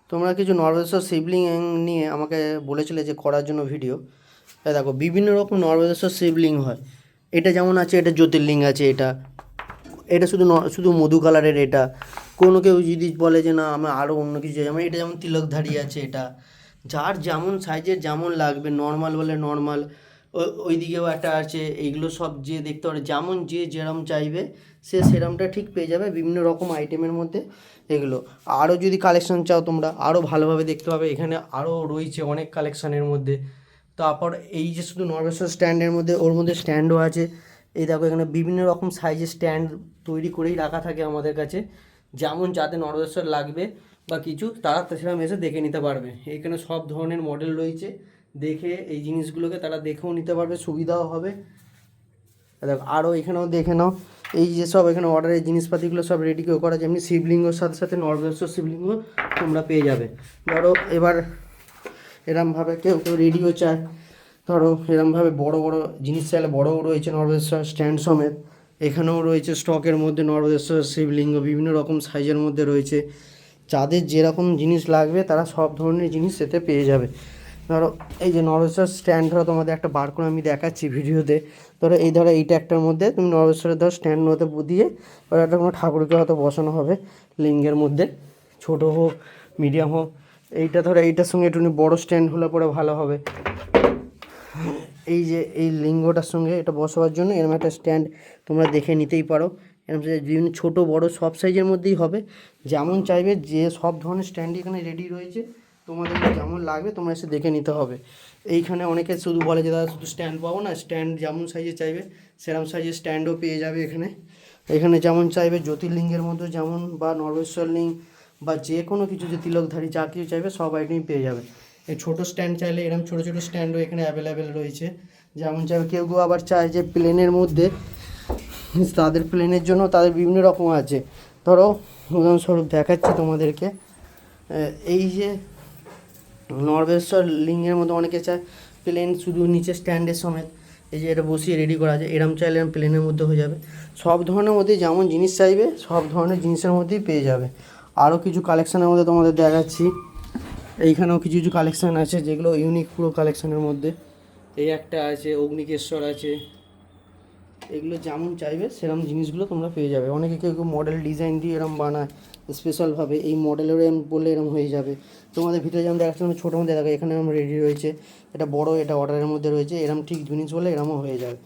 তোমরা কিছু নর্বেশ্বর শিবলিঙ্গ নিয়ে আমাকে বলেছিলে যে করার জন্য ভিডিও। দেখো বিভিন্ন রকম নর্বেশ্বর শিবলিঙ্গ হয়। এটা যেমন আছে, এটা জ্যোতির্লিঙ্গ আছে, এটা শুধু মধু কালারের। এটা কোনো কেউ যদি বলে যে না আমার আরও অন্য কিছু চাই, আমার এটা যেমন তিলকধারী আছে। এটা যার যেমন সাইজের যেমন লাগবে, নর্মাল বলে নর্মাল, ওই দিকেও একটা আছে। এইগুলো সব যে দেখতে পারে, যেমন যে যেরম চাইবে সে সেরমটা ঠিক পেয়ে যাবে বিভিন্ন রকম আইটেমের মধ্যে। এগুলো আরও যদি কালেকশন চাও তোমরা আরও ভালোভাবে দেখতে পাবে, এখানে আরও রয়েছে অনেক কালেকশানের মধ্যে। তারপর এই যে শুধু নর্বেশ্বর স্ট্যান্ডের মধ্যে, ওর মধ্যে স্ট্যান্ডও আছে। এই দেখো এখানে বিভিন্ন রকম সাইজের স্ট্যান্ড তৈরি করেই রাখা থাকে আমাদের কাছে, যেমন যাতে নর্বেশ্বর লাগবে বা কিছু তারা সেরকম এসে দেখে নিতে পারবে। এখানে সব ধরনের মডেল রয়েছে, দেখে এই জিনিসগুলোকে তারা দেখেও নিতে পারবে, সুবিধাও হবে। দেখো আরও এখানেও দেখে নাও, এই যে সব এখানে অর্ডারের জিনিসপাতিগুলো সব রেডি করা, যেমনি শিবলিঙ্গর সাথে সাথে নর্বেশ্বর শিবলিঙ্গ তোমরা পেয়ে যাবে। ধরো এবার এরমভাবে কেউ রেডিও চায়, ধরো এরমভাবে বড় বড় জিনিস চাইলে বড়ও রয়েছে নর্বেশ্বর স্ট্যান্ড সমেত। এখানেও রয়েছে স্টকের মধ্যে নর্বেশ্বর শিবলিঙ্গ, বিভিন্ন রকম সাইজের মধ্যে রয়েছে। যাদের যেরকম জিনিস লাগবে তারা সব ধরনের জিনিস এতে পেয়ে যাবে। ধরো এই যে নর্বেশ্বর স্ট্যান্ড, ধরো তোমাদের একটা বার করে আমি দেখাচ্ছি ভিডিওতে। ধরো এইটা একটার মধ্যে তুমি নর্বেশ্বরের ধরো স্ট্যান্ড মধ্যে দিয়ে ওরা একটা কোনো ঠাকুরকে হয়তো বসানো হবে লিঙ্গের মধ্যে, ছোটো হোক মিডিয়াম হোক। এইটা ধরো এইটার সঙ্গে একটু বড়ো স্ট্যান্ড হলে পরে ভালো হবে। এই যে এই লিঙ্গটার সঙ্গে এটা বসাবার জন্য এরকম একটা স্ট্যান্ড তোমরা দেখে নিতেই পারো। এরকম বিভিন্ন ছোটো বড়ো সব সাইজের মধ্যেই হবে, যেমন চাইবে। যে সব ধরনের স্ট্যান্ডই এখানে রেডি রয়েছে, তোমাদের যেমন লাগবে তোমরা এসে দেখে নিতে হবে। এইখানে অনেকে শুধু বলে যে দাদা শুধু স্ট্যান্ড পাবো না, স্ট্যান্ড যেমন সাইজে চাইবে সেরকম সাইজের স্ট্যান্ডও পেয়ে যাবে এখানে যেমন চাইবে জ্যোতির্লিঙ্গের মধ্যে যেমন, বা নর্বেশ্বর লিঙ্গ বা যে কোনো কিছু, যে তিলকধারী যা কিছু চাইবে সব আইটেমই পেয়ে যাবে। এই ছোটো স্ট্যান্ড চাইলে এরকম ছোটো ছোটো স্ট্যান্ডও এখানে অ্যাভেলেবেল রয়েছে, যেমন চাইবে। কেউ কেউ আবার চায় যে প্লেনের মধ্যে, তাদের প্লেনের জন্য তাদের বিভিন্ন রকম আছে। ধরো উদাহরণস্বরূপ দেখাচ্ছি তোমাদেরকে, এই যে নর্বেশ্বর লিঙ্গের মধ্যে অনেকে চায় প্লেন শুধু নিচে স্ট্যান্ডের সমেত, এই যে এটা বসিয়ে রেডি করা আছে, এরম চাইলে এরম প্লেনের মধ্যে হয়ে যাবে। সব ধরনের মধ্যে যেমন জিনিস চাইবে সব ধরনের জিনিসের মধ্যেই পেয়ে যাবে। আরও কিছু কালেকশানের মধ্যে তোমাদের দেখাচ্ছি। এইখানেও কিছু কিছু কালেকশান আছে যেগুলো ইউনিক পুরো কালেকশানের মধ্যে। এই একটা আছে, অগ্নিকেশ্বর আছে। এগুলো যেমন চাইবে সেরকম জিনিসগুলো তোমরা পেয়ে যাবে। অনেকে কেউ কেউ মডেল ডিজাইন দিয়ে এরম বানায় স্পেশালভাবে, এই মডেলেরও এরম বললে এরম হয়ে যাবে। তোমাদের ভিতরে যেমন দেখাচ্ছি ছোটো মধ্যে দেখো, এখানে এরম রেডি রয়েছে, এটা বড়, এটা অর্ডারের মধ্যে রয়েছে। এরম ঠিক জিনিস বলে এরমও হয়ে যাবে।